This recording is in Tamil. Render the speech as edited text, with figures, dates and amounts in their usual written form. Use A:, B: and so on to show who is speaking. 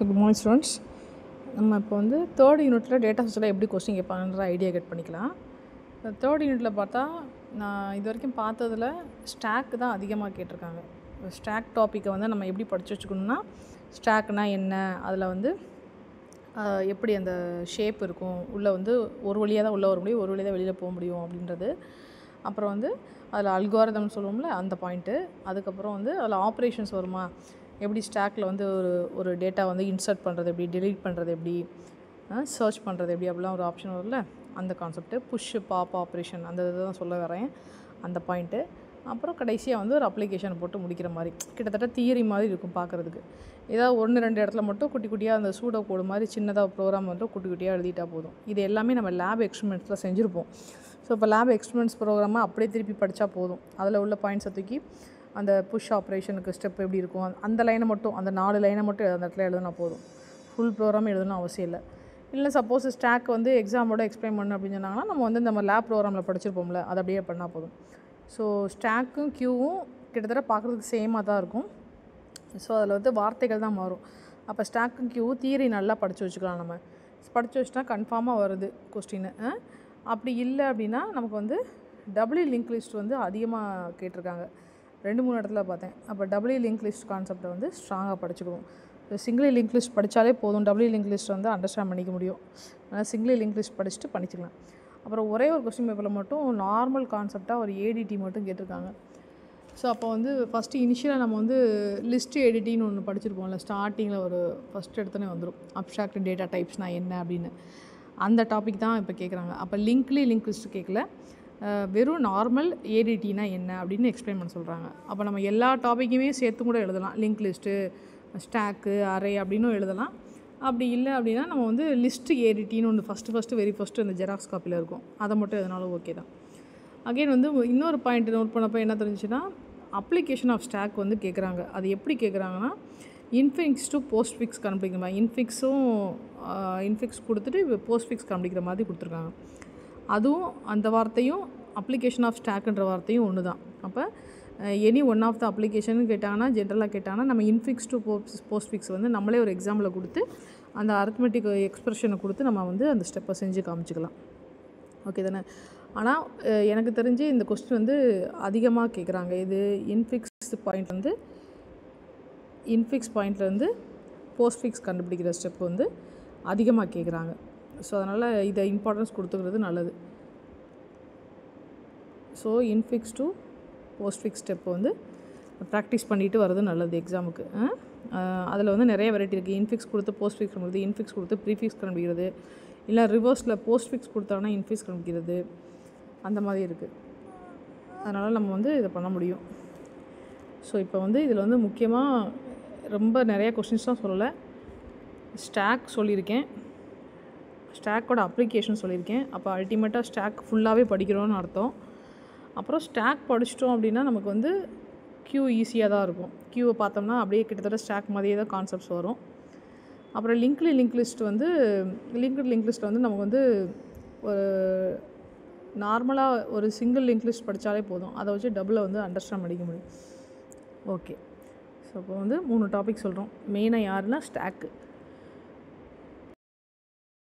A: Good morning students. நம்ம இப்போ வந்து தேர்ட் யூனிட்டில் டேட்டா சயின்ஸில் எப்படி கொஸ்டின் கேட்பாங்கன்ற ஐடியா கெட் பண்ணிக்கலாம். தேர்ட் யூனிட்டில் பார்த்தா நான் இது வரைக்கும் பார்த்ததில் ஸ்டாக் தான் அதிகமாக கேட்டிருக்காங்க. ஸ்டாக் டாப்பிக்கை வந்து நம்ம எப்படி படித்து வச்சுக்கணுன்னா, ஸ்டாக்னால் என்ன, அதில் வந்து எப்படி அந்த ஷேப் இருக்கும், உள்ளே வந்து ஒரு வழியாக தான் உள்ளே வர முடியும், ஒரு வழியாக தான் வெளியில் போக முடியும் அப்படின்றது. அப்புறம் வந்து அதில் அல்காரிதம்னு சொல்லுவோம்ல அந்த பாயிண்ட்டு. அதுக்கப்புறம் வந்து அதில் ஆப்ரேஷன்ஸ் வருமா, எப்படி ஸ்டாக்கில் வந்து ஒரு டேட்டா வந்து இன்சர்ட் பண்ணுறது எப்படி, டெலீட் பண்ணுறது எப்படி, சர்ச் பண்ணுறது எப்படி, அப்படிலாம் ஒரு ஆப்ஷன் வரும்ல அந்த கான்செப்ட்டு. புஷ் பாப் ஆப்ரேஷன் அந்த இதை தான் சொல்ல வரேன், அந்த பாயிண்ட்டு. அப்புறம் கடைசியாக வந்து ஒரு அப்ளிகேஷன் போட்டு முடிக்கிற மாதிரி, கிட்டத்தட்ட தியரி மாதிரி இருக்கும் பார்க்குறதுக்கு. ஏதாவது 1-2 இடத்துல மட்டும் குட்டி குட்டியாக அந்த சூடோ கோடு மாதிரி சின்னதாக ப்ரோக்ராம் மட்டும் குட்டி குட்டியாக எழுதிட்டா போதும். இது எல்லாமே நம்ம லேப் எக்ஸ்பெரிமெண்ட்ஸில் செஞ்சுருப்போம். ஸோ இப்போ லேப் எக்ஸ்பெரிமெண்ட்ஸ் ப்ரோக்ராமை அப்படியே திருப்பி படித்தா போதும். அதில் உள்ள பாயிண்ட்ஸை தூக்கி அந்த புஷ் ஆப்ரேஷனுக்கு ஸ்டெப் எப்படி இருக்கும் அந்த லைனை மட்டும், அந்த 4 லைனை மட்டும் அந்த இடத்துல எழுதுனா போதும். ஃபுல் ப்ரோக்ராம் எழுதணும் அவசியம் இல்லை. இல்லை சப்போஸ் ஸ்டாக் வந்து எக்ஸாமோட எக்ஸ்பிளைன் பண்ணணும் அப்படின்னு சொன்னாங்கன்னா நம்ம வந்து நம்ம லேப் ப்ரோக்ராமில் படிச்சிருப்போம்ல, அதை அப்படியே பண்ணால் போதும். ஸோ ஸ்டாக்கும் க்யூவும் கிட்டத்தட்ட பார்க்குறதுக்கு சேமாக தான் இருக்கும். ஸோ அதில் வந்து வார்த்தைகள் தான் மாறும். அப்போ ஸ்டாக்கும் க்யூவும் தியரி நல்லா படித்து வச்சுக்கலாம். நம்ம படித்து வச்சுட்டா கன்ஃபார்மாக வருது கொஸ்டின்னு. அப்படி இல்லை அப்படின்னா நமக்கு வந்து டபுள்யூ லிங்க் லிஸ்ட் வந்து அதிகமாக கேட்டிருக்காங்க. 2-3 இடத்துல பார்த்தேன். அப்போ டபுள்யூ லிங்க் லிஸ்ட் கான்செப்டை வந்து ஸ்ட்ராங்காக படிச்சுக்கணும். சிங்கிள் லிங்க் லிஸ்ட் படித்தாலே போதும், டபுள்யூ லிங்க் லிஸ்ட் வந்து அண்டர்ஸ்டாண்ட் பண்ணிக்க முடியும். அதனால் சிங்கிள் லிங்க் லிஸ்ட் படிச்சுட்டு பண்ணிக்கலாம். அப்புறம் ஒரே ஒரு கொஸ்டின் பேப்பரில் மட்டும் நார்மல் கான்செப்டாக ஒரு ஏடிடி மட்டும் கேட்டிருக்காங்க. ஸோ அப்போ வந்து ஃபஸ்ட்டு இனிஷியலாக நம்ம வந்து லிஸ்ட் ஏடிடின்னு ஒன்று படிச்சிருப்போம்ல, ஸ்டார்டிங்கில் ஒரு ஃபஸ்ட் எடுத்தோன்னே வந்துடும் அப்ஸ்ட்ராக்ட் டேட்டா டைப்ஸ்னால் என்ன அப்படின்னு. அந்த டாபிக் தான் இப்போ கேட்குறாங்க. அப்போ லிங்க் லிஸ்ட் கேட்கல, வெறும் நார்மல் ஏடிடினா என்ன அப்படின்னு எக்ஸ்பிளைன் பண்ண சொல்கிறாங்க. அப்போ நம்ம எல்லா டாப்பிக்குமே சேர்த்து கூட எழுதலாம். லிங்க் லிஸ்ட்டு, ஸ்டாக்கு, அரே அப்படின்னும் எழுதலாம். அப்படி இல்லை அப்படின்னா நம்ம வந்து லிஸ்ட்டு ஏடிடின்னு ஒன்று வெரி ஃபஸ்ட்டு அந்த ஜெராக்ஸ் காப்பியில் இருக்கும், அதை மட்டும் எதனாலும் ஓகே தான். அகெயின் வந்து இன்னொரு பாயிண்ட் நோட் பண்ணப்போ என்ன தெரிஞ்சுன்னா, அப்ளிகேஷன் ஆஃப் ஸ்டாக் வந்து கேட்குறாங்க. அது எப்படி கேட்குறாங்கன்னா, இன்ஃபிக்ஸ் டு போஸ்ட் ஃபிக்ஸ் கண்டுபிடிக்கிற மாதிரி, இன்ஃபிக்ஸ் கொடுத்துட்டு போஸ்ட் ஃபிக்ஸ் கண்டுபிடிக்கிற மாதிரி கொடுத்துருக்காங்க. அதுவும் அந்த வார்த்தையும் அப்ளிகேஷன் ஆஃப் ஸ்டாக்குன்ற வார்த்தையும் ஒன்று தான். அப்போ any one of the application கேட்டாங்கன்னா, ஜென்ரலாக கேட்டாங்கன்னா நம்ம இன்ஃபிக்ஸ் டு போஸ்ட் ஃபிக்ஸ் வந்து நம்மளே ஒரு எக்ஸாம்பிள் கொடுத்து அந்த அரித்மெட்டிக் எக்ஸ்பிரஷனை கொடுத்து நம்ம வந்து அந்த ஸ்டெப்பை செஞ்சு காமிச்சிக்கலாம். ஓகே தானே? ஆனால் எனக்கு தெரிஞ்சு இந்த கொஸ்டின் வந்து அதிகமாக கேட்குறாங்க. இது இன்ஃபிக்ஸ் பாயிண்ட்லேருந்து போஸ்ட் ஃபிக்ஸ் கண்டுபிடிக்கிற ஸ்டெப் வந்து அதிகமாக கேட்குறாங்க. ஸோ அதனால் இதை இம்பார்ட்டன்ஸ் கொடுத்துக்கிறது நல்லது. So infix to post fix step வந்து ப்ராக்டிஸ் பண்ணிட்டு வர்றது நல்லது எக்ஸாமுக்கு. அதில் வந்து நிறைய வெரைட்டி இருக்குது. இன்ஃபிக்ஸ் கொடுத்து போஸ்ட் ஃபிக்ஸ் கண்டுபிடிக்கிறது, இன்ஃபிக்ஸ் கொடுத்து ப்ரீஃபிக்ஸ் கண்டுபிடிக்கிறது, இல்லை ரிவர்ஸில் போஸ்ட் ஃபிக்ஸ் கொடுத்தாங்கன்னா இன்ஃபிக்ஸ் கண்டுபிடிக்கிறது, அந்த மாதிரி இருக்குது. அதனால் நம்ம வந்து இதை பண்ண முடியும். ஸோ இப்போ வந்து இதில் வந்து முக்கியமாக ரொம்ப நிறைய கொஸ்டின்ஸ் தான் சொல்லலை. ஸ்டாக் சொல்லியிருக்கேன், ஸ்டாக்கோட அப்ளிகேஷன் சொல்லியிருக்கேன். அப்போ அல்டிமேட்டாக ஸ்டாக் ஃபுல்லாகவே படிக்கிறோன்னு அர்த்தம். அப்புறம் ஸ்டாக் படிச்சிட்டோம் அப்படின்னா நமக்கு வந்து க்யூ ஈஸியாக தான் இருக்கும். க்யூவை பார்த்தோம்னா அப்படியே கிட்டத்தட்ட ஸ்டாக் மாதிரியே தான் கான்செப்ட்ஸ் வரும். அப்புறம் லிங்க் லிஸ்ட் வந்து நமக்கு வந்து ஒரு நார்மலாக ஒரு சிங்கிள் லிங்க் லிஸ்ட் படித்தாலே போதும், அதை வச்சு டபுளை வந்து அண்டர்ஸ்டாண்ட் பண்ணிக்க முடியும். ஓகே. ஸோ இப்போ வந்து 3 டாபிக் சொல்கிறோம். மெயினாக யாருன்னா ஸ்டாக்கு.